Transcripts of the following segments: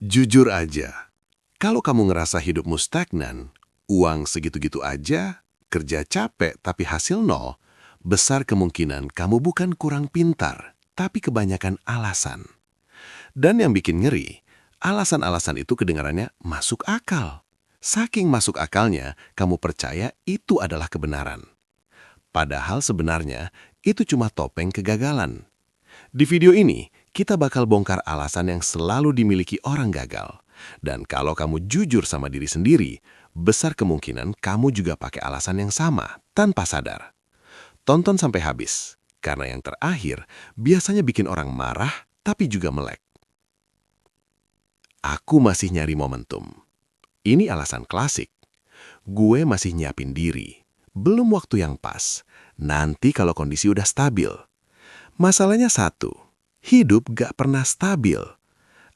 Jujur aja, kalau kamu ngerasa hidupmu stagnan, uang segitu-gitu aja, kerja capek tapi hasil nol, besar kemungkinan kamu bukan kurang pintar, tapi kebanyakan alasan. Dan yang bikin ngeri, alasan-alasan itu kedengarannya masuk akal. Saking masuk akalnya, kamu percaya itu adalah kebenaran. Padahal sebenarnya itu cuma topeng kegagalan. Di video ini, kita bakal bongkar alasan yang selalu dimiliki orang gagal. Dan kalau kamu jujur sama diri sendiri, besar kemungkinan kamu juga pakai alasan yang sama, tanpa sadar. Tonton sampai habis, karena yang terakhir biasanya bikin orang marah, tapi juga melek. Aku masih nyari momentum. Ini alasan klasik. Gue masih nyiapin diri. Belum waktu yang pas. Nanti kalau kondisi udah stabil. Masalahnya satu, hidup gak pernah stabil.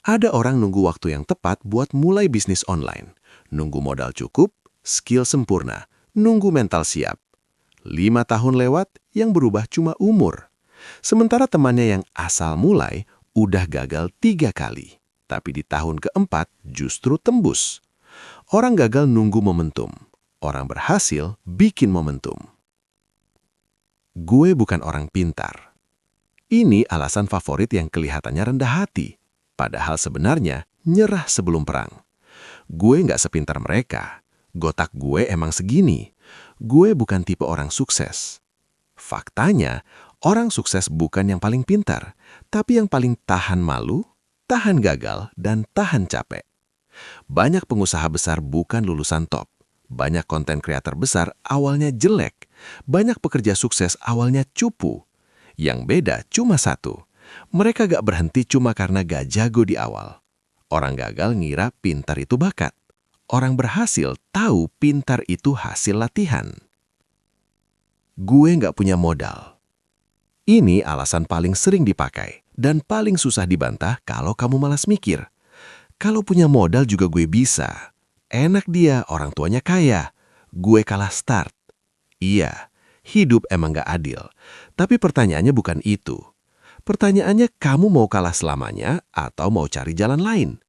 Ada orang nunggu waktu yang tepat buat mulai bisnis online. Nunggu modal cukup, skill sempurna, nunggu mental siap. 5 tahun lewat, yang berubah cuma umur. Sementara temannya yang asal mulai, udah gagal 3 kali. Tapi di tahun keempat justru tembus. Orang gagal nunggu momentum. Orang berhasil bikin momentum. Gue bukan orang pintar. Ini alasan favorit yang kelihatannya rendah hati, padahal sebenarnya nyerah sebelum perang. Gue nggak sepintar mereka, gotak gue emang segini. Gue bukan tipe orang sukses. Faktanya, orang sukses bukan yang paling pintar, tapi yang paling tahan malu, tahan gagal, dan tahan capek. Banyak pengusaha besar bukan lulusan top. Banyak konten kreator besar awalnya jelek. Banyak pekerja sukses awalnya cupu. Yang beda cuma satu, mereka gak berhenti cuma karena gak jago di awal. Orang gagal ngira pintar itu bakat. Orang berhasil tahu pintar itu hasil latihan. Gue gak punya modal. Ini alasan paling sering dipakai dan paling susah dibantah kalau kamu malas mikir. Kalau punya modal juga gue bisa. Enak dia, orang tuanya kaya. Gue kalah start. Iya, hidup emang gak adil. Tapi pertanyaannya bukan itu. Pertanyaannya kamu mau kalah selamanya atau mau cari jalan lain?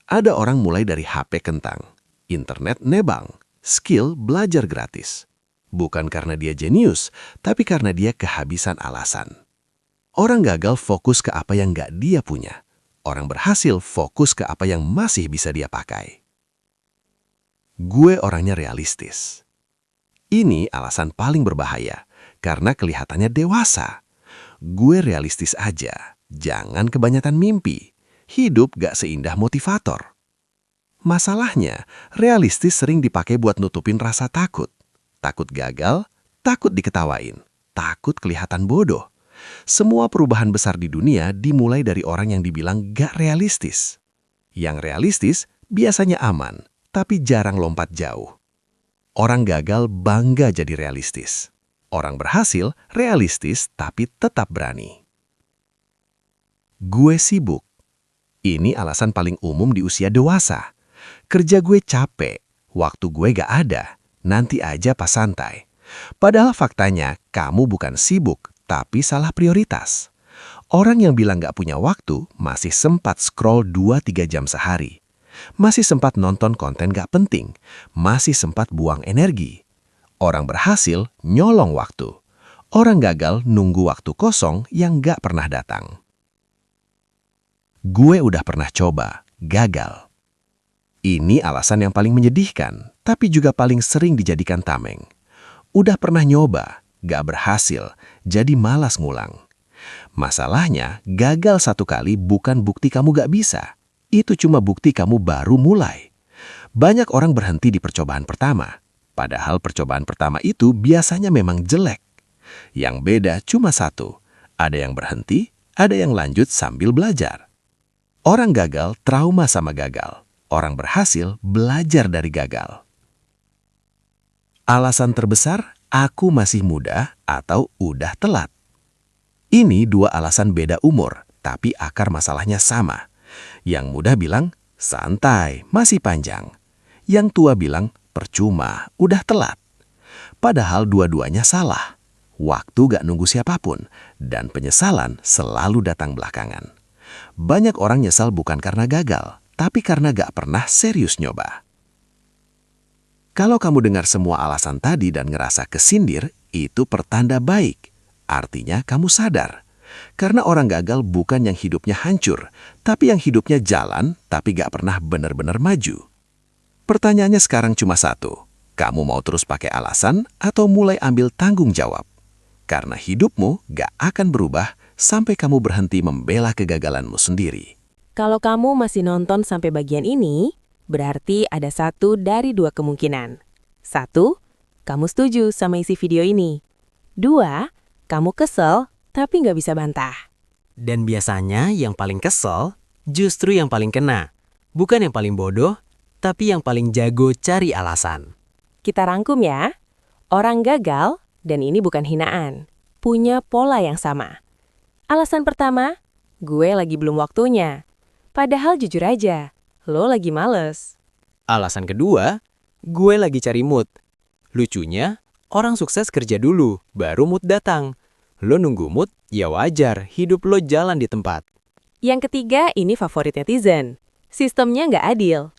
Ada orang mulai dari HP kentang, internet nebang, skill belajar gratis. Bukan karena dia jenius, tapi karena dia kehabisan alasan. Orang gagal fokus ke apa yang gak dia punya. Orang berhasil fokus ke apa yang masih bisa dia pakai. Gue orangnya realistis. Ini alasan paling berbahaya. Karena kelihatannya dewasa. Gue realistis aja, jangan kebanyakan mimpi. Hidup gak seindah motivator. Masalahnya, realistis sering dipakai buat nutupin rasa takut. Takut gagal, takut diketawain, takut kelihatan bodoh. Semua perubahan besar di dunia dimulai dari orang yang dibilang gak realistis. Yang realistis biasanya aman, tapi jarang lompat jauh. Orang gagal bangga jadi realistis. Orang berhasil, realistis, tapi tetap berani. Gue sibuk. Ini alasan paling umum di usia dewasa. Kerja gue capek, waktu gue gak ada, nanti aja pas santai. Padahal faktanya, kamu bukan sibuk, tapi salah prioritas. Orang yang bilang gak punya waktu, masih sempat scroll 2-3 jam sehari. Masih sempat nonton konten gak penting, masih sempat buang energi. Orang berhasil nyolong waktu. Orang gagal nunggu waktu kosong yang gak pernah datang. Gue udah pernah coba, gagal. Ini alasan yang paling menyedihkan, tapi juga paling sering dijadikan tameng. Udah pernah nyoba, gak berhasil, jadi malas ngulang. Masalahnya, gagal 1 kali bukan bukti kamu gak bisa. Itu cuma bukti kamu baru mulai. Banyak orang berhenti di percobaan pertama. Padahal percobaan pertama itu biasanya memang jelek. Yang beda cuma satu. Ada yang berhenti, ada yang lanjut sambil belajar. Orang gagal trauma sama gagal. Orang berhasil belajar dari gagal. Alasan terbesar, aku masih muda atau udah telat. Ini 2 alasan beda umur, tapi akar masalahnya sama. Yang muda bilang, santai, masih panjang. Yang tua bilang, percuma, udah telat. Padahal dua-duanya salah. Waktu gak nunggu siapapun, dan penyesalan selalu datang belakangan. Banyak orang nyesal bukan karena gagal, tapi karena gak pernah serius nyoba. Kalau kamu dengar semua alasan tadi dan ngerasa kesindir, itu pertanda baik. Artinya kamu sadar. Karena orang gagal bukan yang hidupnya hancur, tapi yang hidupnya jalan, tapi gak pernah benar-benar maju. Pertanyaannya sekarang cuma satu. Kamu mau terus pakai alasan atau mulai ambil tanggung jawab? Karena hidupmu gak akan berubah sampai kamu berhenti membela kegagalanmu sendiri. Kalau kamu masih nonton sampai bagian ini, berarti ada satu dari dua kemungkinan. 1, kamu setuju sama isi video ini. 2, kamu kesel tapi nggak bisa bantah. Dan biasanya yang paling kesel justru yang paling kena. Bukan yang paling bodoh, tapi yang paling jago cari alasan. Kita rangkum ya. Orang gagal, dan ini bukan hinaan, punya pola yang sama. Alasan pertama, gue lagi belum waktunya. Padahal jujur aja, lo lagi males. Alasan kedua, gue lagi cari mood. Lucunya, orang sukses kerja dulu, baru mood datang. Lo nunggu mood, ya wajar, hidup lo jalan di tempat. Yang ketiga, ini favorit netizen. Sistemnya nggak adil.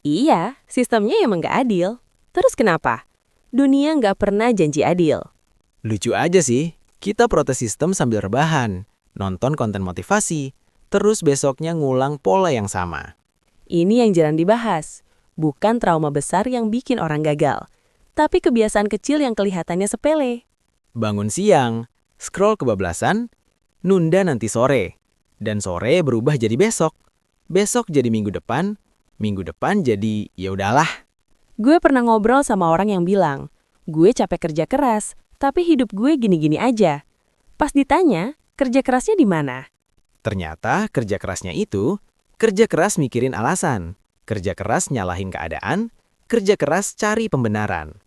Iya, sistemnya emang nggak adil. Terus kenapa? Dunia nggak pernah janji adil. Lucu aja sih, kita protes sistem sambil rebahan, nonton konten motivasi, terus besoknya ngulang pola yang sama. Ini yang jarang dibahas. Bukan trauma besar yang bikin orang gagal, tapi kebiasaan kecil yang kelihatannya sepele. Bangun siang, scroll kebablasan, nunda nanti sore, dan sore berubah jadi besok. Besok jadi minggu depan jadi ya udahlah. Gue pernah ngobrol sama orang yang bilang, gue capek kerja keras, tapi hidup gue gini-gini aja. Pas ditanya, kerja kerasnya di mana? Ternyata kerja kerasnya itu, kerja keras mikirin alasan, kerja keras nyalahin keadaan, kerja keras cari pembenaran.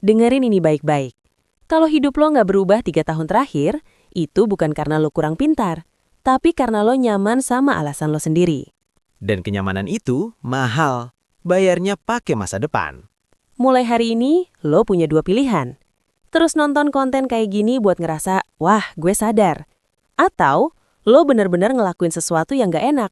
Dengerin ini baik-baik. Kalau hidup lo nggak berubah 3 tahun terakhir, itu bukan karena lo kurang pintar, tapi karena lo nyaman sama alasan lo sendiri. Dan kenyamanan itu mahal, bayarnya pakai masa depan. Mulai hari ini, lo punya 2 pilihan. Terus nonton konten kayak gini buat ngerasa, wah gue sadar. Atau, lo bener-bener ngelakuin sesuatu yang gak enak.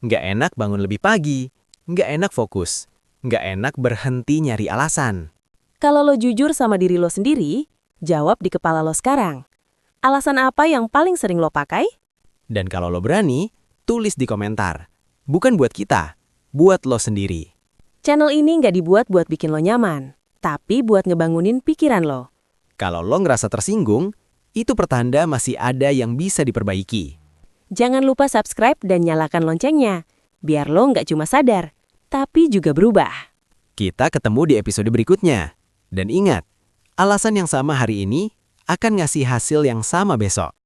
Nggak enak bangun lebih pagi, nggak enak fokus, nggak enak berhenti nyari alasan. Kalau lo jujur sama diri lo sendiri, jawab di kepala lo sekarang. Alasan apa yang paling sering lo pakai? Dan kalau lo berani, tulis di komentar. Bukan buat kita, buat lo sendiri. Channel ini nggak dibuat buat bikin lo nyaman, tapi buat ngebangunin pikiran lo. Kalau lo ngerasa tersinggung, itu pertanda masih ada yang bisa diperbaiki. Jangan lupa subscribe dan nyalakan loncengnya, biar lo nggak cuma sadar, tapi juga berubah. Kita ketemu di episode berikutnya. Dan ingat, alasan yang sama hari ini akan ngasih hasil yang sama besok.